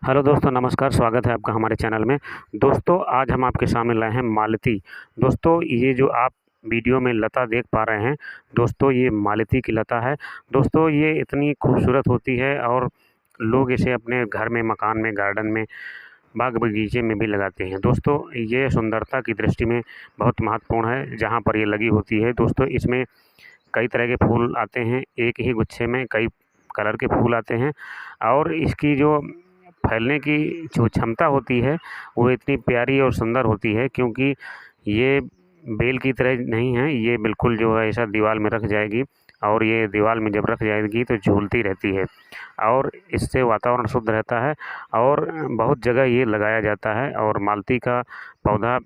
Hello दोस्तों, नमस्कार। स्वागत है आपका हमारे चैनल में। दोस्तों, आज हम आपके सामने लाए हैं मालती। दोस्तों, ये जो आप वीडियो में लता देख पा रहे हैं, दोस्तों ये मालती की लता है। दोस्तों, ये इतनी खूबसूरत होती है और लोग इसे अपने घर में, मकान में, गार्डन में, बाग बगीचे में भी लगाते हैं। दोस्तों, ये सुंदरता की दृष्टि में बहुत महत्वपूर्ण है जहाँ पर ये लगी होती है। दोस्तों, इसमें कई तरह के फूल आते हैं, एक ही गुच्छे में कई कलर के फूल आते हैं और इसकी जो फैलने की जो क्षमता होती है, वो इतनी प्यारी और सुंदर होती है, क्योंकि ये बेल की तरह नहीं है। ये बिल्कुल जो है ऐसा दीवार में रख जाएगी और ये दीवार में जब रख जाएगी तो झूलती रहती है और इससे वातावरण शुद्ध रहता है और बहुत जगह ये लगाया जाता है। और मालती का पौधा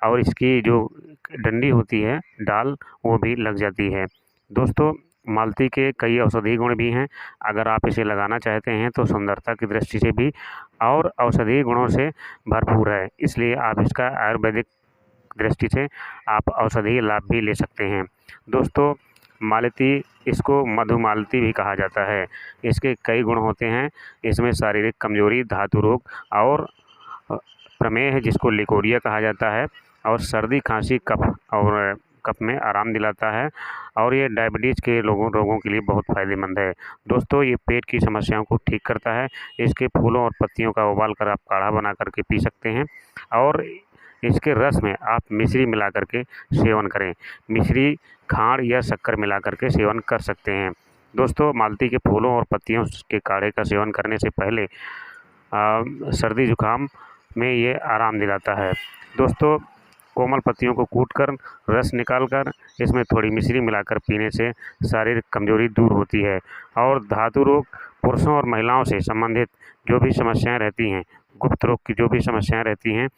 और इसकी जो डंडी होती है, डाल, वो भी लग जाती है। दोस्तों, मालती के कई औषधीय गुण भी हैं। अगर आप इसे लगाना चाहते हैं तो सुंदरता की दृष्टि से भी और औषधीय गुणों से भरपूर है, इसलिए आप इसका आयुर्वेदिक दृष्टि से आप औषधीय लाभ भी ले सकते हैं। दोस्तों, मालती, इसको मधुमालती भी कहा जाता है। इसके कई गुण होते हैं। इसमें शारीरिक कमजोरी, धातु रोग और प्रमेह, जिसको लिकोरिया कहा जाता है, और सर्दी, खांसी, कफ में आराम दिलाता है और ये डायबिटीज़ के रोगों के लिए बहुत फ़ायदेमंद है। दोस्तों, ये पेट की समस्याओं को ठीक करता है। इसके फूलों और पत्तियों का उबाल कर आप काढ़ा बना करके पी सकते हैं और इसके रस में आप मिश्री मिला करके सेवन करें। मिश्री, खांड या शक्कर मिला करके सेवन कर सकते हैं। दोस्तों, मालती के फूलों और पत्तियों के काढ़े का सेवन करने से पहले सर्दी जुकाम में ये आराम दिलाता है। दोस्तों, कोमल पत्तियों को कूटकर रस निकालकर इसमें थोड़ी मिश्री मिलाकर पीने से शारीरिक कमजोरी दूर होती है और धातु रोग, पुरुषों और महिलाओं से संबंधित जो भी समस्याएं रहती हैं, गुप्त रोग की जो भी समस्याएं रहती हैं,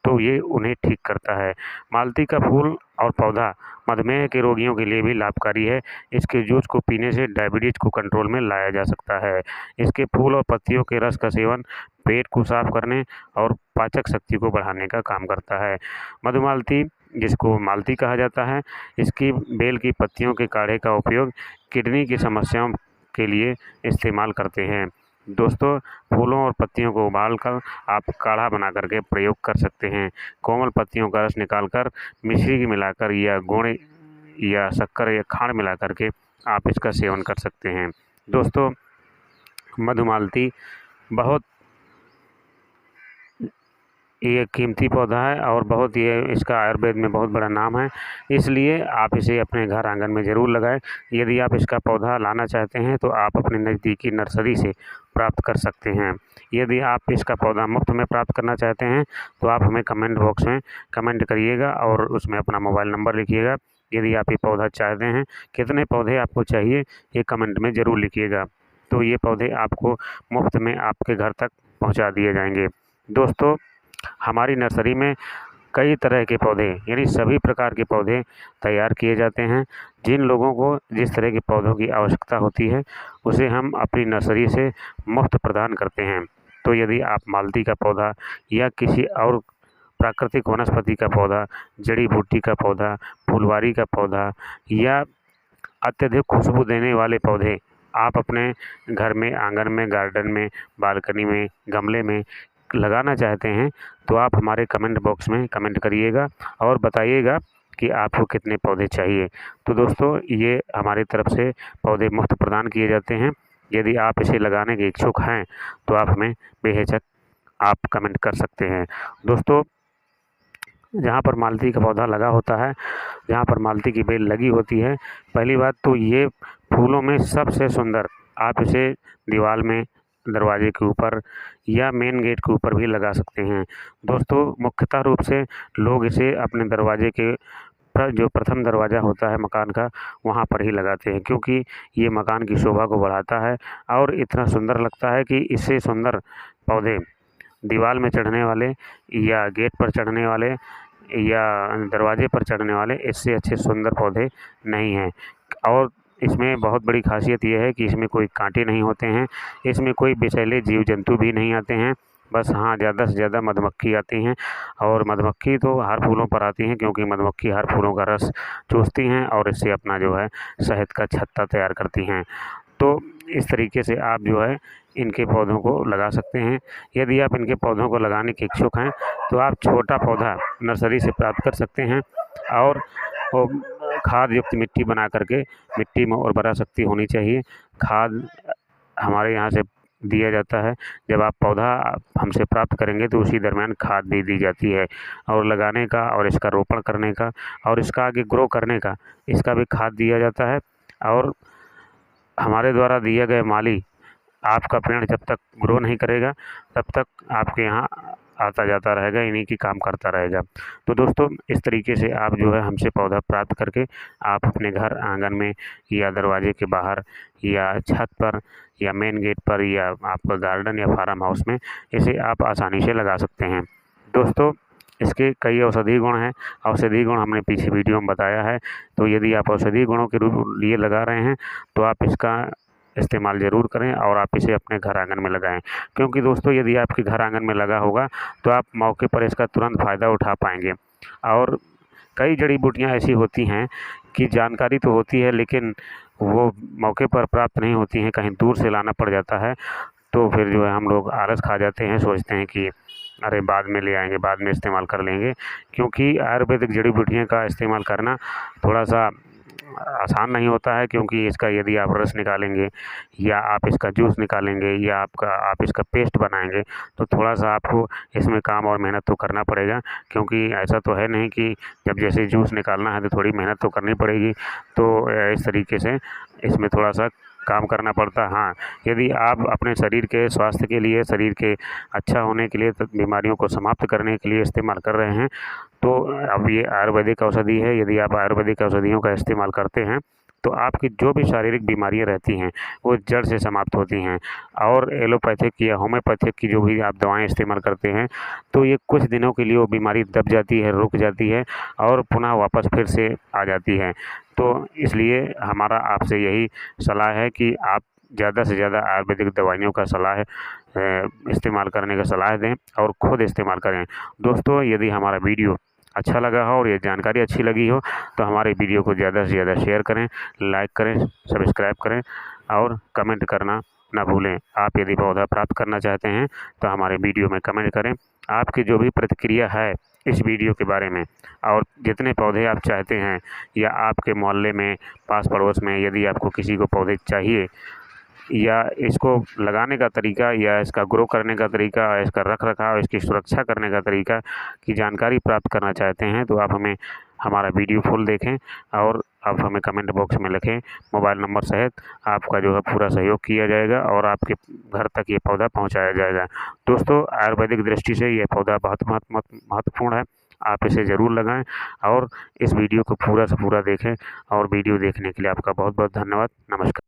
तो ये उन्हें ठीक करता है। मालती का फूल और पौधा मधुमेह के रोगियों के लिए भी लाभकारी है। इसके जूस को पीने से डायबिटीज को कंट्रोल में लाया जा सकता है। इसके फूल और पत्तियों के रस का सेवन पेट को साफ करने और पाचक शक्ति को बढ़ाने का काम करता है। मधुमालती, जिसको मालती कहा जाता है, इसकी बेल की पत्तियों के काढ़े का उपयोग किडनी की समस्याओं के लिए इस्तेमाल करते हैं। दोस्तों, फूलों और पत्तियों को उबालकर आप काढ़ा बना करके प्रयोग कर सकते हैं। कोमल पत्तियों का रस निकालकर मिश्री मिलाकर या गुड़ या शक्कर या खांड मिला करके आप इसका सेवन कर सकते हैं। दोस्तों, मधुमालती बहुत ये कीमती पौधा है और बहुत ये इसका आयुर्वेद में बहुत बड़ा नाम है, इसलिए आप इसे अपने घर आंगन में ज़रूर लगाएं। यदि आप इसका पौधा लाना चाहते हैं तो आप अपने नज़दीकी नर्सरी से प्राप्त कर सकते हैं। यदि आप इसका पौधा मुफ्त में प्राप्त करना चाहते हैं तो आप हमें कमेंट बॉक्स में कमेंट करिएगा और उसमें अपना मोबाइल नंबर लिखिएगा। यदि आप ये पौधा चाहते हैं, कितने पौधे आपको चाहिए, ये कमेंट में ज़रूर लिखिएगा, तो ये पौधे आपको मुफ्त में आपके घर तक पहुँचा दिए जाएंगे। दोस्तों, हमारी नर्सरी में कई तरह के पौधे, यानी सभी प्रकार के पौधे तैयार किए जाते हैं। जिन लोगों को जिस तरह के पौधों की आवश्यकता होती है, उसे हम अपनी नर्सरी से मुफ्त प्रदान करते हैं। तो यदि आप मालती का पौधा या किसी और प्राकृतिक वनस्पति का पौधा, जड़ी बूटी का पौधा, फुलवारी का पौधा या अत्यधिक खुशबू देने वाले पौधे आप अपने घर में, आंगन में, गार्डन में, बालकनी में, गमले में लगाना चाहते हैं, तो आप हमारे कमेंट बॉक्स में कमेंट करिएगा और बताइएगा कि आपको कितने पौधे चाहिए। तो दोस्तों, ये हमारी तरफ से पौधे मुफ्त प्रदान किए जाते हैं। यदि आप इसे लगाने के इच्छुक हैं तो आप हमें बेहिचक आप कमेंट कर सकते हैं। दोस्तों, जहाँ पर मालती का पौधा लगा होता है, जहाँ पर मालती की बेल लगी होती है, पहली बात तो ये फूलों में सबसे सुंदर, आप इसे दीवार में, दरवाजे के ऊपर या मेन गेट के ऊपर भी लगा सकते हैं। दोस्तों, मुख्यतः रूप से लोग इसे अपने दरवाजे के पर, जो प्रथम दरवाज़ा होता है मकान का, वहाँ पर ही लगाते हैं, क्योंकि ये मकान की शोभा को बढ़ाता है और इतना सुंदर लगता है कि इससे सुंदर पौधे दीवार में चढ़ने वाले या गेट पर चढ़ने वाले या दरवाजे पर चढ़ने वाले, इससे अच्छे सुंदर पौधे नहीं हैं। और इसमें बहुत बड़ी खासियत ये है कि इसमें कोई कांटे नहीं होते हैं, इसमें कोई विषैले जीव जंतु भी नहीं आते हैं। बस हाँ, ज़्यादा से ज़्यादा मधुमक्खी आती हैं और मधुमक्खी तो हर फूलों पर आती हैं, क्योंकि मधुमक्खी हर फूलों का रस चूसती हैं और इससे अपना जो है शहद का छत्ता तैयार करती हैं। तो इस तरीके से आप जो है इनके पौधों को लगा सकते हैं। यदि आप इनके पौधों को लगाने के इच्छुक हैं तो आप छोटा पौधा नर्सरी से प्राप्त कर सकते हैं और वो खाद युक्त मिट्टी बना करके, मिट्टी में उर्वरा शक्ति होनी चाहिए। खाद हमारे यहाँ से दिया जाता है। जब आप पौधा हमसे प्राप्त करेंगे तो उसी दरमियान खाद भी दी जाती है, और लगाने का और इसका रोपण करने का और इसका आगे ग्रो करने का इसका भी खाद दिया जाता है। और हमारे द्वारा दिए गए माली आपका पेड़ जब तक ग्रो नहीं करेगा तब तक आपके यहाँ आता जाता रहेगा, इन्हीं की काम करता रहेगा। तो दोस्तों, इस तरीके से आप जो है हमसे पौधा प्राप्त करके आप अपने घर आंगन में या दरवाजे के बाहर या छत पर या मेन गेट पर या आपका गार्डन या फार्म हाउस में इसे आप आसानी से लगा सकते हैं। दोस्तों, इसके कई औषधीय गुण हैं। औषधीय गुण हमने पीछे वीडियो में बताया है। तो यदि आप औषधीय गुणों के लिए लगा रहे हैं तो आप इसका इस्तेमाल ज़रूर करें और आप इसे अपने घर आंगन में लगाएं, क्योंकि दोस्तों यदि आपके घर आंगन में लगा होगा तो आप मौके पर इसका तुरंत फ़ायदा उठा पाएंगे। और कई जड़ी बूटियाँ ऐसी होती हैं कि जानकारी तो होती है लेकिन वो मौके पर प्राप्त नहीं होती हैं, कहीं दूर से लाना पड़ जाता है। तो फिर जो है हम लोग आलस खा जाते हैं, सोचते हैं कि अरे बाद में ले आएंगे, बाद में इस्तेमाल कर लेंगे। क्योंकि आयुर्वेदिक जड़ी बूटियों का इस्तेमाल करना थोड़ा सा आसान नहीं होता है, क्योंकि इसका यदि आप रस निकालेंगे या आप इसका जूस निकालेंगे या आप इसका पेस्ट बनाएंगे तो थोड़ा सा आपको इसमें काम और मेहनत तो करना पड़ेगा। क्योंकि ऐसा तो है नहीं कि जब जैसे जूस निकालना है तो थोड़ी मेहनत तो करनी पड़ेगी। तो इस तरीके से इसमें थोड़ा सा काम करना पड़ता है। हाँ, यदि आप अपने शरीर के स्वास्थ्य के लिए, शरीर के अच्छा होने के लिए, बीमारियों को समाप्त करने के लिए इस्तेमाल कर रहे हैं तो अब ये आयुर्वेदिक औषधि है। यदि आप आयुर्वेदिक औषधियों का इस्तेमाल करते हैं तो आपकी जो भी शारीरिक बीमारियां रहती हैं वो जड़ से समाप्त होती हैं। और एलोपैथिक या होम्योपैथिक की जो भी आप दवाएं इस्तेमाल करते हैं तो ये कुछ दिनों के लिए वो बीमारी दब जाती है, रुक जाती है और पुनः वापस फिर से आ जाती है। तो इसलिए हमारा आपसे यही सलाह है कि आप ज़्यादा से ज़्यादा आयुर्वेदिक दवाइयों का इस्तेमाल करने का सलाह दें और ख़ुद इस्तेमाल करें। दोस्तों, यदि हमारा वीडियो अच्छा लगा हो और ये जानकारी अच्छी लगी हो तो हमारे वीडियो को ज़्यादा से ज़्यादा शेयर करें, लाइक करें, सब्सक्राइब करें और कमेंट करना ना भूलें। आप यदि पौधा प्राप्त करना चाहते हैं तो हमारे वीडियो में कमेंट करें। आपकी जो भी प्रतिक्रिया है इस वीडियो के बारे में और जितने पौधे आप चाहते हैं या आपके मोहल्ले में, पास पड़ोस में यदि आपको किसी को पौधे चाहिए या इसको लगाने का तरीका या इसका ग्रो करने का तरीका, इसका रख-रखाव, इसकी सुरक्षा करने का तरीका की जानकारी प्राप्त करना चाहते हैं तो आप हमें हमारा वीडियो फुल देखें और आप हमें कमेंट बॉक्स में लिखें। मोबाइल नंबर सहित आपका जो है पूरा सहयोग किया जाएगा और आपके घर तक ये पौधा पहुंचाया जाएगा। दोस्तों, आयुर्वेदिक दृष्टि से ये पौधा बहुत महत्वपूर्ण है। आप इसे ज़रूर लगाएं और इस वीडियो को पूरा से पूरा देखें। और वीडियो देखने के लिए आपका बहुत बहुत धन्यवाद। नमस्कार।